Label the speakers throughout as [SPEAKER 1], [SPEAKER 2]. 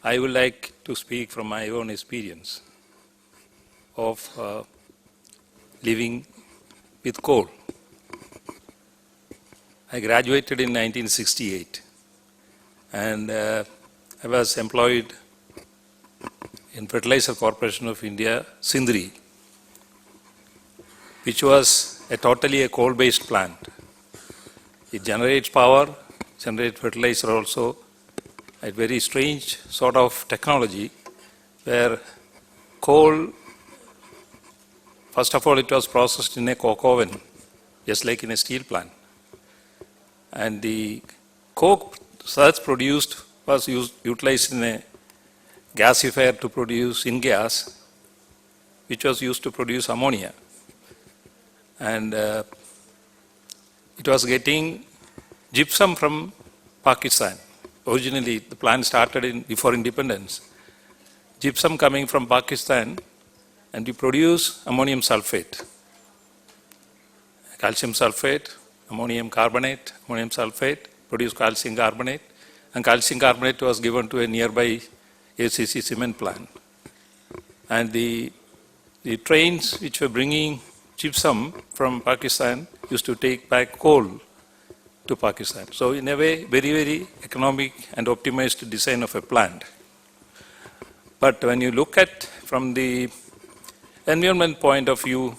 [SPEAKER 1] I would like to speak from my own experience of living with coal. I graduated in 1968 and I was employed in Fertilizer Corporation of India, Sindri, which was totally a coal-based plant. It generates power, generates fertilizer also, a very strange sort of technology where coal, first of all, it was processed in a coke oven, just like in a steel plant. And the coke such produced was utilized in a gasifier to produce syngas, which was used to produce ammonia. And it was getting gypsum from Pakistan. Originally, the plant started before independence. Gypsum coming from Pakistan, and we produce ammonium sulfate, calcium sulfate, ammonium carbonate, ammonium sulfate, produce calcium carbonate, and calcium carbonate was given to a nearby ACC cement plant. And the trains which were bringing gypsum from Pakistan used to take back coal to Pakistan. So in a way, very, very economic and optimized design of a plant. But when you look at from the environment point of view,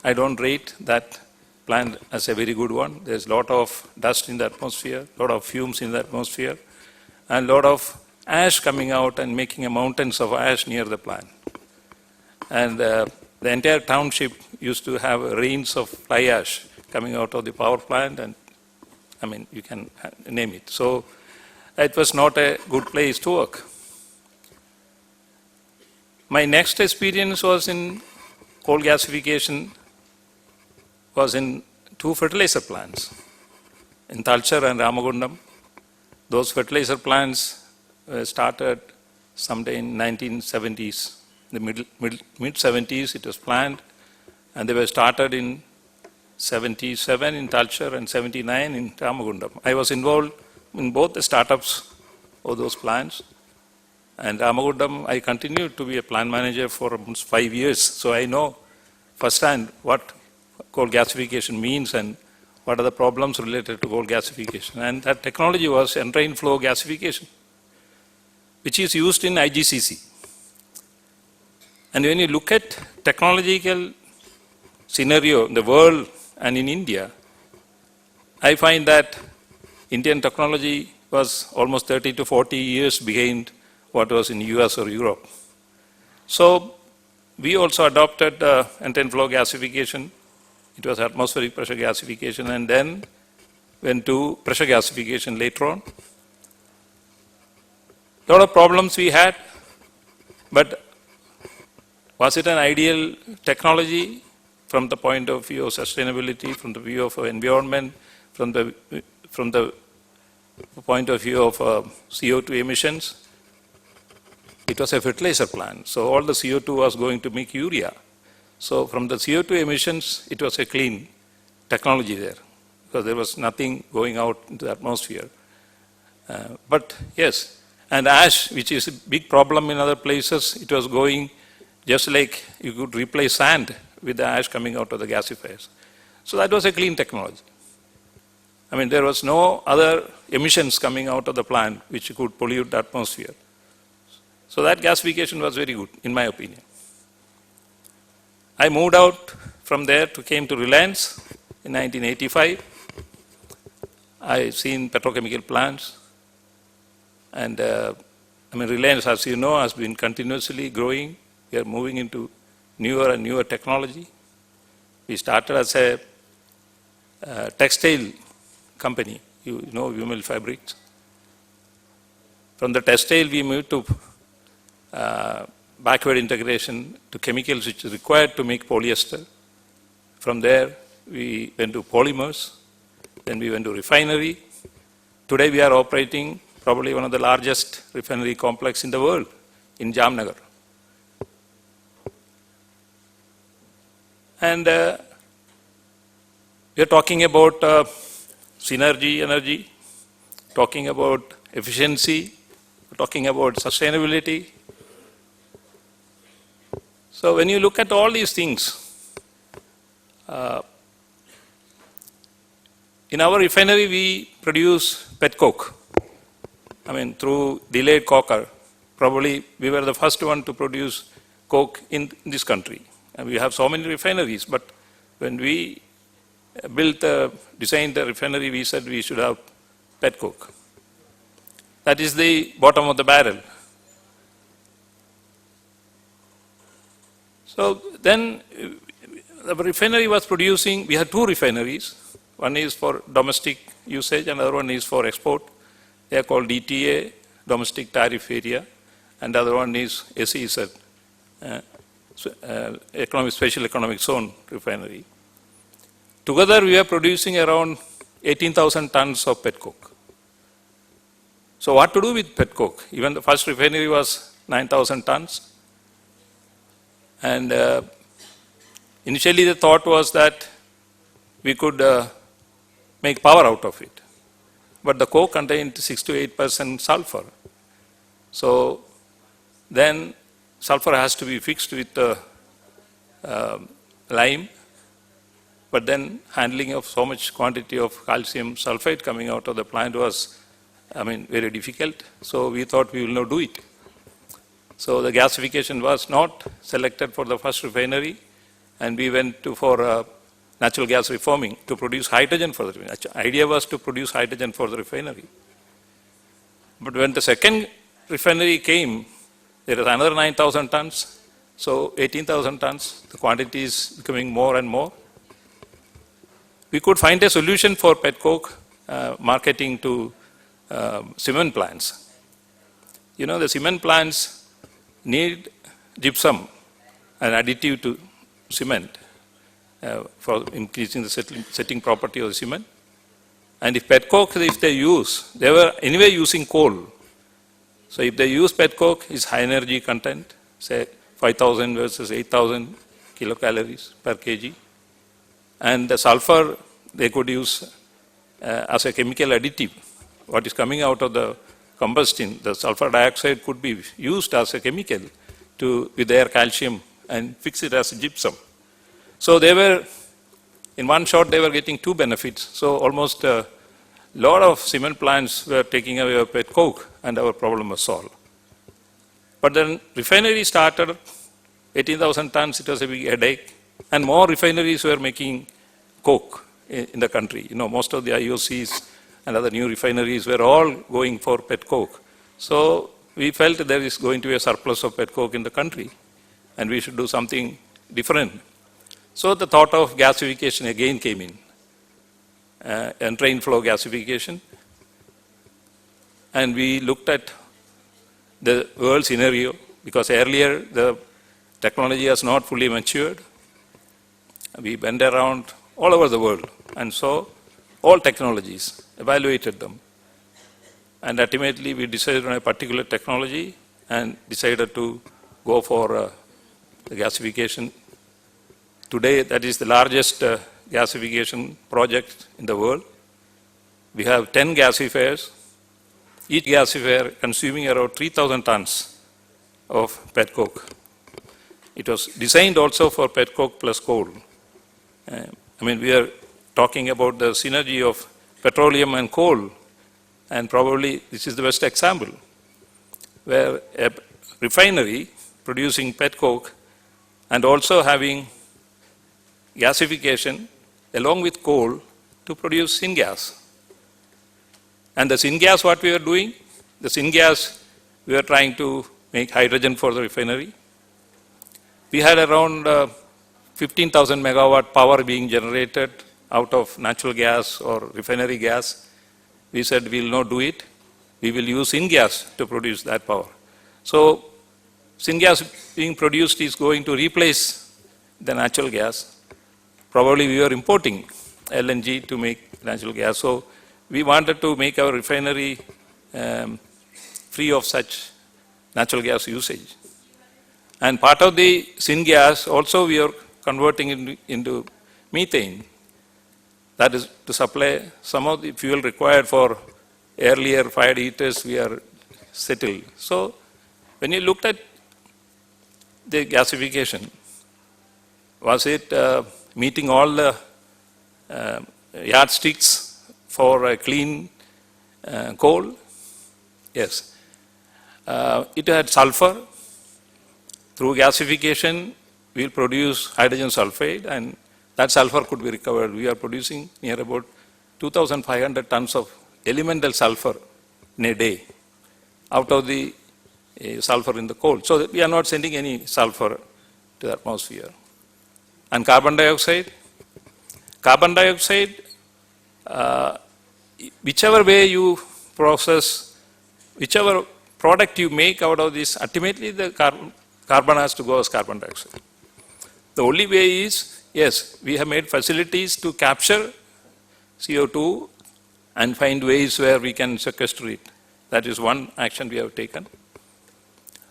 [SPEAKER 1] I don't rate that plant as a very good one. There's a lot of dust in the atmosphere, a lot of fumes in the atmosphere, and a lot of ash coming out and making mountains of ash near the plant. And the entire township used to have rains of fly ash coming out of the power plant, and I mean, you can name it. So it was not a good place to work. My next experience was in coal gasification, was in two fertilizer plants, in Talcher and Ramagundam. Those fertilizer plants started someday in 1970s. In the mid-70s it was planned, and they were started in 77 in Talcher and 79 in Ramagundam. I was involved in both the startups of those plants. And Ramagundam, I continued to be a plant manager for almost 5 years. So I know firsthand what coal gasification means and what are the problems related to coal gasification. And that technology was entrained flow gasification, which is used in IGCC. And when you look at technological scenario in the world and in India, I find that Indian technology was almost 30 to 40 years behind what was in US or Europe. So we also adopted entrained flow gasification. It was atmospheric pressure gasification, and then went to pressure gasification later on. A lot of problems we had, but was it an ideal technology from the point of view of sustainability, from the view of environment, from the point of view of CO2 emissions? It was a fertilizer plant, so all the CO2 was going to make urea. So from the CO2 emissions, it was a clean technology there, because there was nothing going out into the atmosphere. But yes, and ash, which is a big problem in other places, it was going just like you could replace sand with the ash coming out of the gasifiers. So that was a clean technology. I mean, there was no other emissions coming out of the plant which could pollute the atmosphere. So that gasification was very good, in my opinion. I moved out from there came to Reliance in 1985. I've seen petrochemical plants. And I mean, Reliance, as you know, has been continuously growing. We are moving into newer and newer technology. We started as a textile company, you know, Vimal Fabrics. From the textile, we moved to backward integration to chemicals which is required to make polyester. From there, we went to polymers. Then we went to refinery. Today, we are operating probably one of the largest refinery complex in the world in Jamnagar. And we are talking about synergy energy, talking about efficiency, talking about sustainability. So when you look at all these things, in our refinery we produce petcoke. I mean, through delayed coker, probably we were the first one to produce coke in this country. And we have so many refineries, but when we designed the refinery, we said we should have petcoke. That is the bottom of the barrel. So then the refinery was producing, we had two refineries. One is for domestic usage, another one is for export. They are called DTA, domestic tariff area, and the other one is SEZ, special economic zone refinery. Together we are producing around 18,000 tons of petcoke. So what to do with petcoke? Even the first refinery was 9,000 tons. And initially the thought was that we could make power out of it. But the coke contained 6 to 8% sulfur. So then sulfur has to be fixed with lime. But then handling of so much quantity of calcium sulfate coming out of the plant was, very difficult. So we thought we will not do it. So the gasification was not selected for the first refinery, and we went for natural gas reforming to produce hydrogen for the refinery. The idea was to produce hydrogen for the refinery. But when the second refinery came, there was another 9,000 tons, so 18,000 tons. The quantity is becoming more and more. We could find a solution for petcoke marketing to cement plants. You know, the cement plants need gypsum, an additive to cement, for increasing the setting property of the cement. And if petcoke, if they were anyway using coal. So if they use petcoke, it's high energy content, say 5,000 versus 8,000 kilocalories per kg. And the sulfur they could use as a chemical additive. What is coming out of the combustion, the sulfur dioxide could be used as a chemical with their calcium and fix it as gypsum. So they were, in one shot, they were getting two benefits. So almost a lot of cement plants were taking away our petcoke, and our problem was solved. But then refinery started, 18,000 tons, it was a big headache, and more refineries were making coke in the country. You know, most of the IOCs and other new refineries were all going for petcoke. So we felt there is going to be a surplus of petcoke in the country, and we should do something different. So the thought of gasification again came in, entrained flow gasification. And we looked at the world scenario, because earlier the technology has not fully matured. We went around all over the world and saw all technologies, evaluated them. And ultimately we decided on a particular technology and decided to go for the gasification. Today, that is the largest gasification project in the world. We have 10 gasifiers, each gasifier consuming around 3,000 tons of petcoke. It was designed also for petcoke plus coal. We are talking about the synergy of petroleum and coal, and probably this is the best example, where a refinery producing petcoke and also having gasification along with coal to produce syngas. And the syngas, what we are doing? The syngas, we are trying to make hydrogen for the refinery. We had around 15,000 megawatt power being generated out of natural gas or refinery gas. We said we will not do it. We will use syngas to produce that power. So syngas being produced is going to replace the natural gas. Probably we were importing LNG to make natural gas. So we wanted to make our refinery free of such natural gas usage. And part of the syngas also we are converting into methane. That is to supply some of the fuel required for earlier fired heaters. We are settled. So when you looked at the gasification, was it meeting all the yardsticks for clean coal? Yes. It had sulfur. Through gasification, we will produce hydrogen sulfide, and that sulfur could be recovered. We are producing near about 2,500 tons of elemental sulfur in a day out of the sulfur in the coal. So we are not sending any sulfur to the atmosphere. And carbon dioxide? Carbon dioxide, whichever way you process, whichever product you make out of this, ultimately the carbon has to go as carbon dioxide. The only way is, yes, we have made facilities to capture CO2 and find ways where we can sequester it. That is one action we have taken.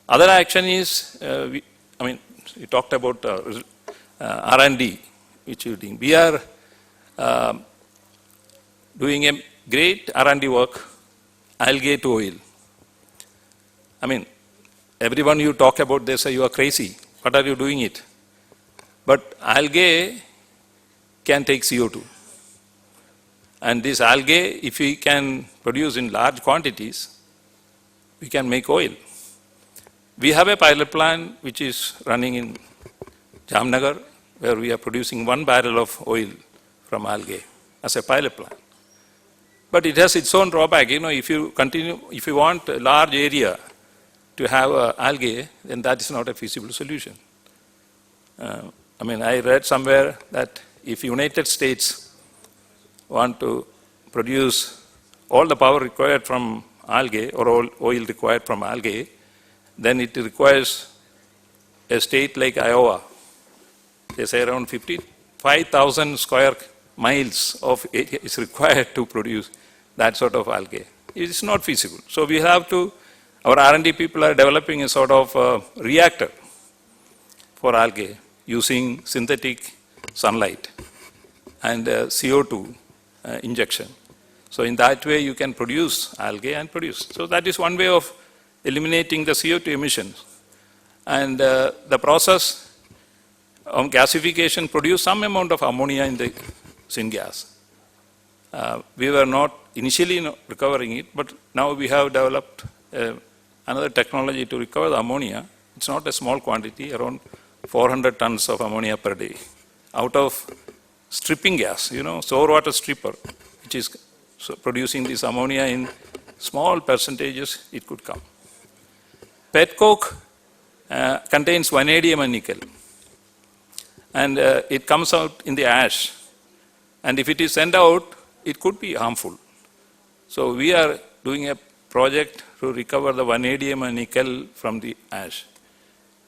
[SPEAKER 1] Other action is, we talked about R&D, which you're doing. We are doing a great R&D work, algae to oil. Everyone you talk about, they say you are crazy. What are you doing it? But algae can take CO2. And this algae, if we can produce in large quantities, we can make oil. We have a pilot plant which is running in Jamnagar, where we are producing 1 barrel of oil from algae as a pilot plant. But it has its own drawback. If you want a large area to have algae, then that is not a feasible solution. I read somewhere that if United States want to produce all the power required from algae or all oil required from algae, then it requires a state like Iowa. They say around 55,000 square miles of area is required to produce that sort of algae. It is not feasible. So we have to, our R&D people are developing a sort of reactor for algae using synthetic sunlight and CO2 injection. So in that way you can produce algae and produce. So that is one way of eliminating the CO2 emissions. And the process of gasification produce some amount of ammonia in the syngas. We were not initially recovering it, but now we have developed another technology to recover the ammonia. It's not a small quantity, around 400 tons of ammonia per day out of stripping gas, sour water stripper, which is producing this ammonia in small percentages, it could come. Petcoke contains vanadium and nickel, and it comes out in the ash. And if it is sent out, it could be harmful. So we are doing a project to recover the vanadium and nickel from the ash.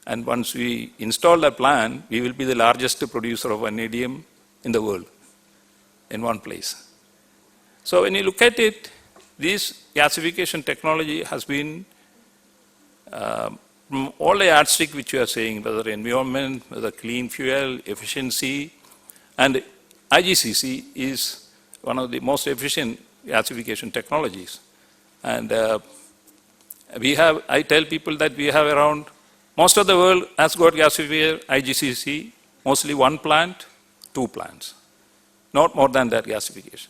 [SPEAKER 1] And once we install the plant, we will be the largest producer of vanadium in the world in one place. So when you look at it, this gasification technology has been from all the yardstick which you are saying, whether environment, whether clean fuel, efficiency, and IGCC is one of the most efficient gasification technologies. And I tell people that we have around, most of the world has got gasifier, IGCC, mostly 1 plant, 2 plants, not more than that gasification.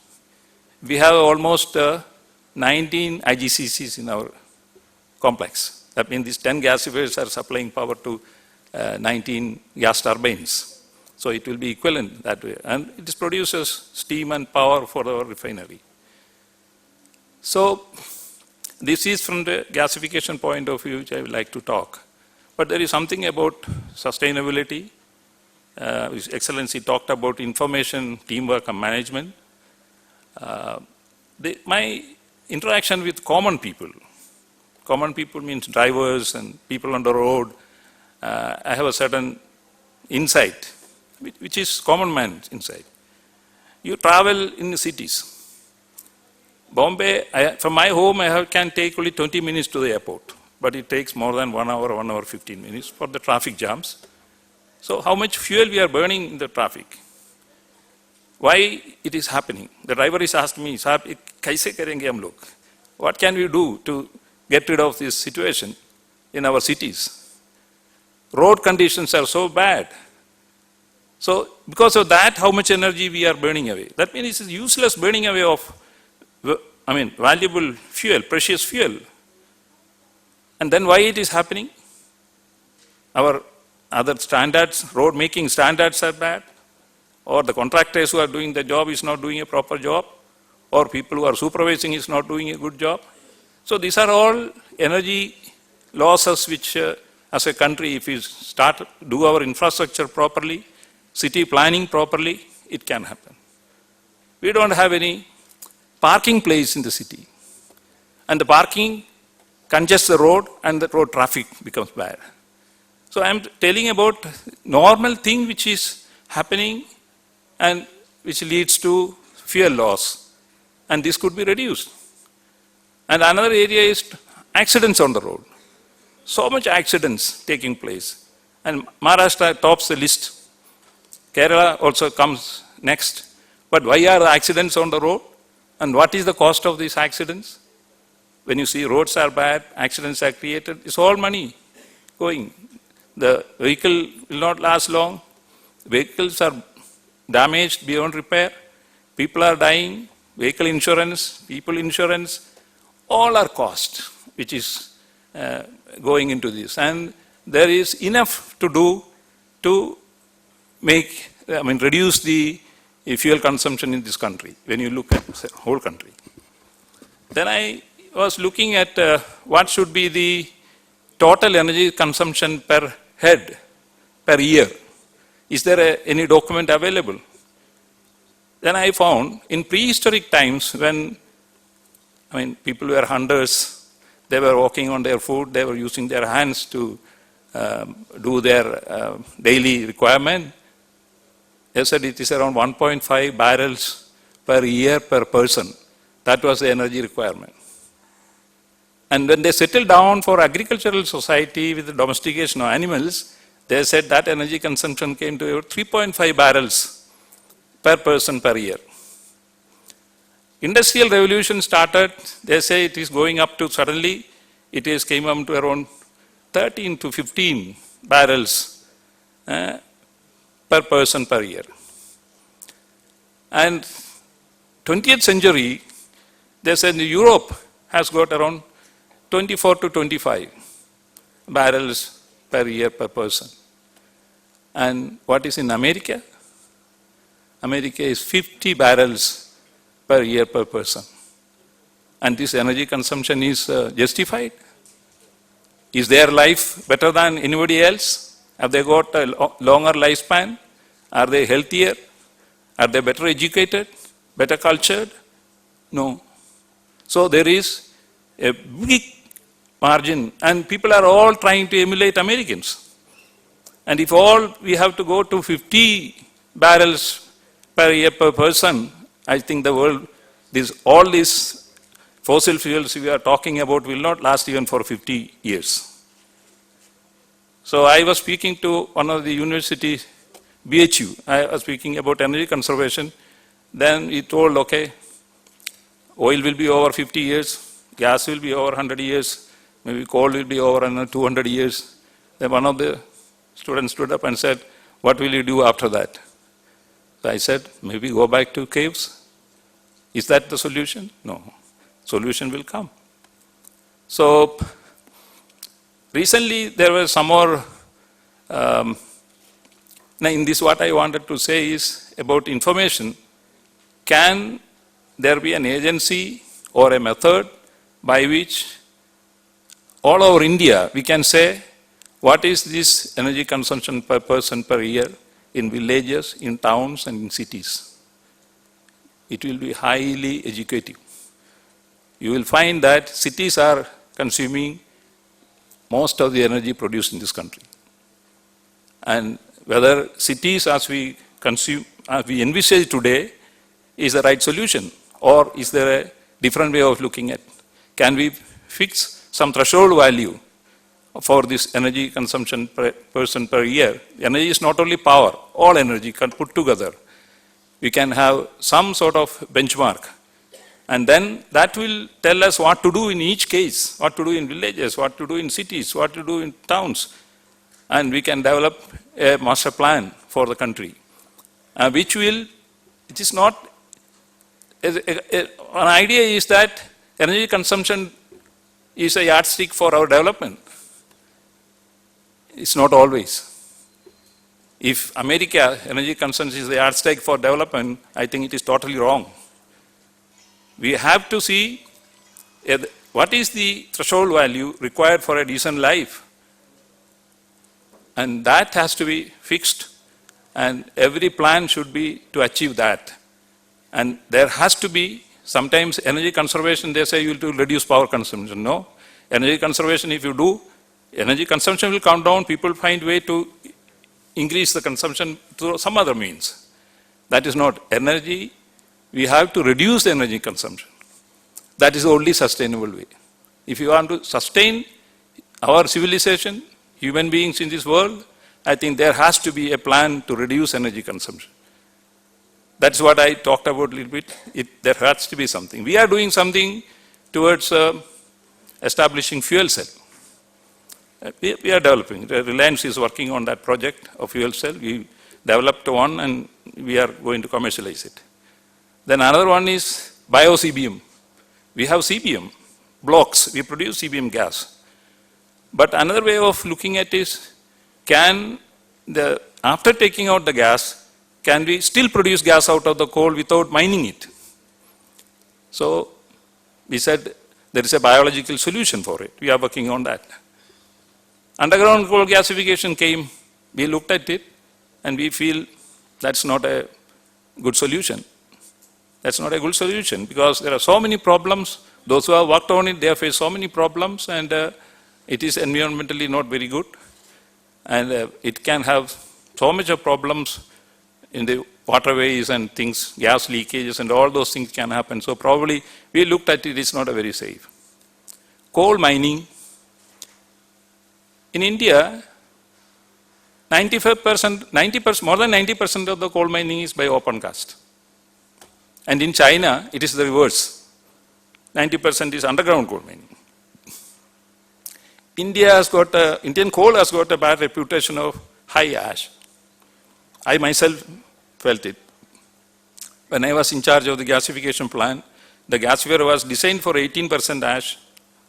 [SPEAKER 1] We have almost 19 IGCCs in our complex. That means these 10 gasifiers are supplying power to 19 gas turbines. So it will be equivalent that way. And it produces steam and power for our refinery. So this is from the gasification point of view which I would like to talk. But there is something about sustainability. His Excellency talked about information, teamwork and management. My interaction with common people means drivers and people on the road, I have a certain insight, which is common man's insight. You travel in the cities. Bombay, from my home, I can take only 20 minutes to the airport, but it takes more than 1 hour, 1 hour 15 minutes for the traffic jams. So how much fuel we are burning in the traffic? Why it is happening? The driver is asking me, "Saab, kaise karenge hum log? What can we do to get rid of this situation in our cities. Road conditions are so bad. So because of that, how much energy we are burning away? That means it's useless burning away of, valuable fuel, precious fuel. And then why it is happening? Our other standards, road making standards are bad, or the contractors who are doing the job is not doing a proper job, or people who are supervising is not doing a good job. So these are all energy losses which as a country, if we do our infrastructure properly, city planning properly, it can happen. We don't have any parking place in the city. And the parking congests the road and the road traffic becomes bad. So I'm telling about normal thing which is happening and which leads to fuel loss. And this could be reduced. And another area is accidents on the road. So much accidents taking place. And Maharashtra tops the list. Kerala also comes next. But why are the accidents on the road? And what is the cost of these accidents? When you see roads are bad, accidents are created, it's all money going. The vehicle will not last long. Vehicles are damaged beyond repair. People are dying. Vehicle insurance, people insurance, all are cost, which is going into this. And there is enough to do to reduce the fuel consumption in this country, when you look at the whole country. Then I was looking at what should be the total energy consumption per head per year. Is there any document available? Then I found in prehistoric times when people were hunters, they were walking on their foot, they were using their hands to do their daily requirement. They said it is around 1.5 barrels per year per person. That was the energy requirement. And when they settled down for agricultural society with the domestication of animals, they said that energy consumption came to 3.5 barrels per person per year. Industrial revolution started, they say it is going up to suddenly, came up to around 13 to 15 barrels per person per year. And 20th century, they said Europe has got around 24 to 25 barrels per year per person. And what is in America? America is 50 barrels per year per person. And this energy consumption is justified? Is their life better than anybody else? Have they got a longer lifespan? Are they healthier? Are they better educated? Better cultured? No. So there is a big margin, and people are all trying to emulate Americans. And if all we have to go to 50 barrels per year per person, I think the world, all these fossil fuels we are talking about will not last even for 50 years. So I was speaking to one of the university, BHU, I was speaking about energy conservation. Then he told, okay, oil will be over 50 years, gas will be over 100 years, maybe coal will be over another 200 years. Then one of the students stood up and said, what will you do after that? So I said, maybe go back to caves. Is that the solution? No. Solution will come. So recently there was some more, now in this what I wanted to say is about information. Can there be an agency or a method by which all over India we can say what is this energy consumption per person per year in villages, in towns and in cities? It will be highly educative. You will find that cities are consuming most of the energy produced in this country. And whether cities as we consume, as we envisage today, is the right solution, or is there a different way of looking at? Can we fix some threshold value for this energy consumption per person per year? Energy is not only power, all energy can put together. We can have some sort of benchmark And then that will tell us what to do in each case, what to do in villages, what to do in cities, what to do in towns. And we can develop a master plan for the country, which will, it is not, an idea is that energy consumption is a yardstick for our development. It's not always. If America, energy consumption is the yardstick for development, I think it is totally wrong. We have to see what is the threshold value required for a decent life. And that has to be fixed, and every plan should be to achieve that. And there has to be, sometimes energy conservation, they say you will reduce power consumption. No. Energy conservation, if you do, energy consumption will come down, people find way to increase the consumption through some other means. That is not energy. We have to reduce the energy consumption. That is the only sustainable way. If you want to sustain our civilization, human beings in this world, I think there has to be a plan to reduce energy consumption. That's what I talked about a little bit. There has to be something. We are doing something towards establishing fuel cell. We are developing. Reliance is working on that project of fuel cell. We developed one and we are going to commercialize it. Then another one is bio-CBM. We have CBM blocks. We produce CBM gas. But another way of looking at is, after taking out the gas, can we still produce gas out of the coal without mining it? So we said there is a biological solution for it. We are working on that. Underground coal gasification came, we looked at it, and we feel that's not a good solution. That's not a good solution because there are so many problems. Those who have worked on it, they have faced so many problems, and it is environmentally not very good. And it can have so much of problems in the waterways and things, gas leakages and all those things can happen. So probably we looked at it, it's not a very safe. Coal mining. In India, 90%, more than 90% of the coal mining is by open cast. And in China, it is the reverse. 90% is underground coal mining. Indian coal has got a bad reputation of high ash. I myself felt it. When I was in charge of the gasification plant, the gasifier was designed for 18% ash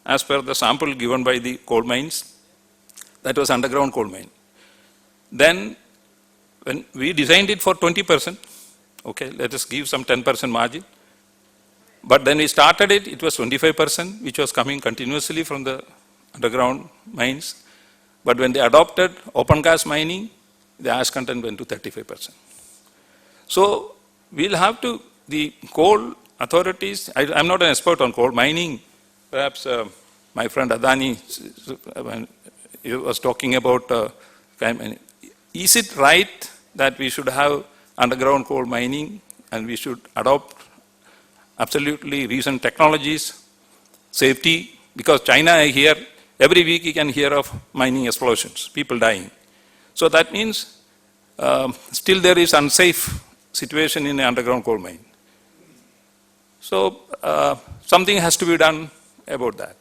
[SPEAKER 1] as per the sample given by the coal mines. That was underground coal mine. Then when we designed it for 20%, okay, let us give some 10% margin. But then we started it, it was 25%, which was coming continuously from the underground mines. But when they adopted open cast mining, the ash content went to 35%. So we'll have to, the coal authorities, I'm not an expert on coal mining, perhaps my friend Adani he was talking about, is it right that we should have underground coal mining and we should adopt absolutely recent technologies, safety, because China, I hear, every week you can hear of mining explosions, people dying. So that means still there is unsafe situation in the underground coal mine. So something has to be done about that.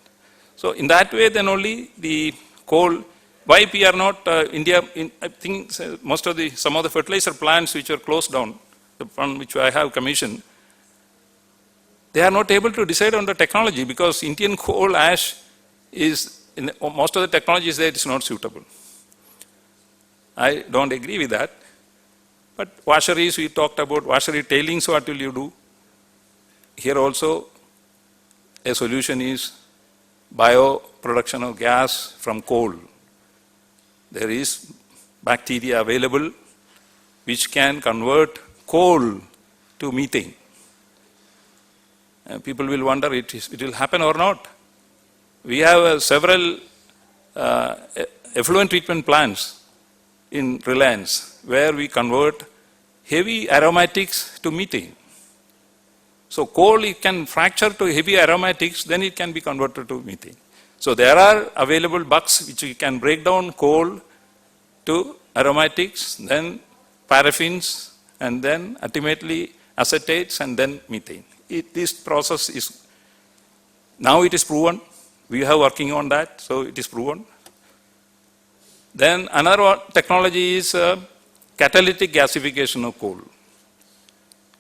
[SPEAKER 1] So in that way then only the coal, why we are not, India, I think some of the fertilizer plants which are closed down, the one which I have commissioned, they are not able to decide on the technology because Indian coal ash is, most of the technologies there is not suitable. I don't agree with that. But washeries, we talked about washery tailings, what will you do? Here also a solution is bio-production of gas from coal. There is bacteria available which can convert coal to methane. People will wonder it will happen or not. We have several effluent treatment plants in Reliance where we convert heavy aromatics to methane. So coal, it can fracture to heavy aromatics, then it can be converted to methane. So there are available bucks which we can break down coal to aromatics, then paraffins, and then ultimately acetates, and then methane. this process is, now it is proven. We are working on that, so it is proven. Then another technology is catalytic gasification of coal.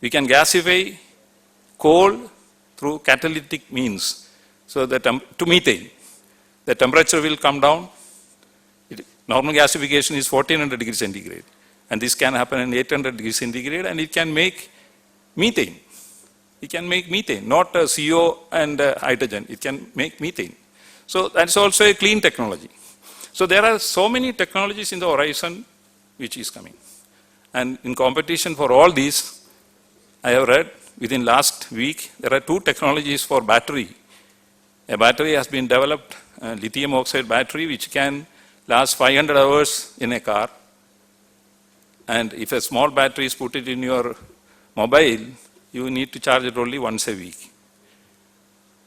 [SPEAKER 1] We can gasify coal through catalytic means. So that to methane, the temperature will come down. Normal gasification is 1400 degrees centigrade. And this can happen in 800 degrees centigrade, and it can make methane. It can make methane, not CO and hydrogen. It can make methane. So that's also a clean technology. So there are so many technologies in the horizon which is coming. And in competition for all these, I have read within last week, there are 2 technologies for battery. A battery has been developed, a lithium oxide battery, which can last 500 hours in a car. And if a small battery is put it in your mobile, you need to charge it only once a week.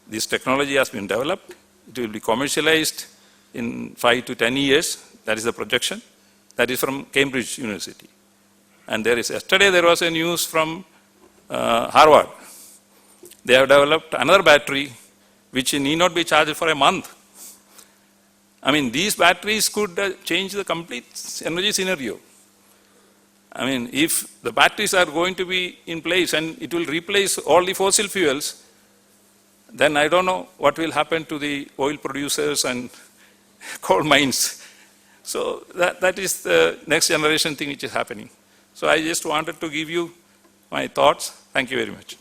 [SPEAKER 1] This technology has been developed. It will be commercialized in 5 to 10 years. That is the projection. That is from Cambridge University. And yesterday there was a news from Harvard. They have developed another battery which need not be charged for a month. I mean, these batteries could change the complete energy scenario. I mean, if the batteries are going to be in place and it will replace all the fossil fuels, then I don't know what will happen to the oil producers and coal mines. So that is the next generation thing which is happening. So I just wanted to give you my thoughts. Thank you very much.